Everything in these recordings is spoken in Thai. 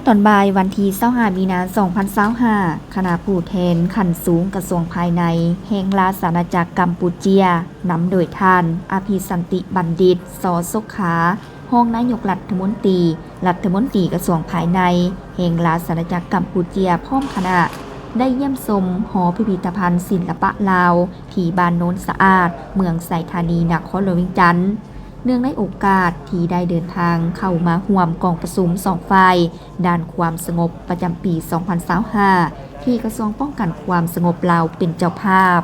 ตอนบ่ายวันที่25มีนาคม2025คณะผู้แทนขั้นสูงกระทรวงภายในแห่งราชอาณาจักรกัมพูเชียนำโดยท่านอภิสันติบัณฑิตสสุขารองนายกรัฐมนตรีกระทรวงภายในแห่งราชอาณาจักรกัมพูเชียพร้อมคณะได้เยี่ยมชมหอพิพิธภัณฑ์ศิลปะลาวที่บ้านโนนสะอาดเมืองไสธานีนครหลวงเวียงจันทน์เนื่องในโอกาสที่ได้เดินทางเข้ามาร่วมกองประชุม2 ฝ่ายด้านความสงบประจำปี 2025 ที่กระทรวงป้องกันความสงบลาวเป็นเจ้าภาพ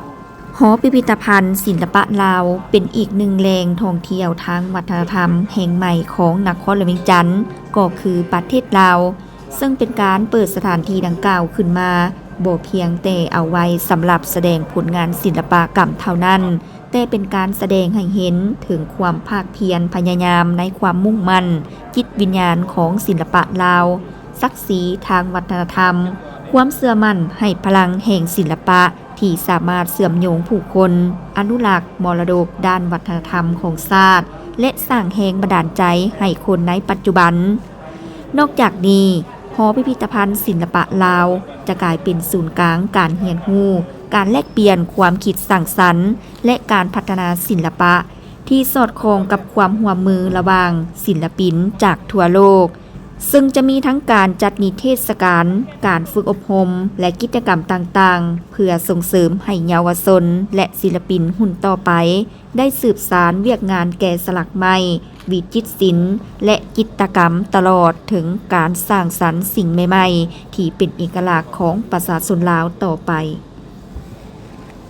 หอพิพิธภัณฑ์ศิลปะลาวเป็นอีกหนึ่งแหล่งท่องเที่ยวทางวัฒนธรรมแห่งใหม่ของนครหลวงเวียงจันทน์ก็คือประเทศลาวซึ่งเป็นการเปิดสถานที่ดังกล่าวขึ้นมาบ่เพียงแต่เอาไว้สำหรับแสดงผลงานศิลปกรรมเท่านั้นแต่เป็นการแสดงให้เห็นถึงความภาคเพียรพยายามในความมุ่งมั่นจิตวิญญาณของศิลปะลาวศักดิ์ศรีทางวัฒนธรรมความเชื่อมั่นให้พลังแห่งศิลปะที่สามารถเชื่อมโยงผู้คนอนุรักษ์มรดกด้านวัฒนธรรมของชาติและสร้างแรงบันดาลใจให้คนในปัจจุบันนอกจากนี้หอพิพิธภัณฑ์ศิลปะลาวจะกลายเป็นศูนย์กลางการเรียนรู้การแลกเปลี่ยนความคิดสร้างสรรค์และการพัฒนาศิลปะที่สอดคล้องกับความร่วมมือระหว่างศิลปินจากทั่วโลกซึ่งจะมีทั้งการจัดนิทรรศการการฝึกอบรมและกิจกรรมต่างๆเพื่อส่งเสริมให้เยาวชนและศิลปินรุ่นต่อไปได้สืบสานเวียกงานแกะสลักไม้วิจิตรศิลป์และจิตรกรรมตลอดถึงการสร้างสรรค์สิ่งใหม่ๆที่เป็นเอกลักษณ์ของประชาชนลาวต่อไป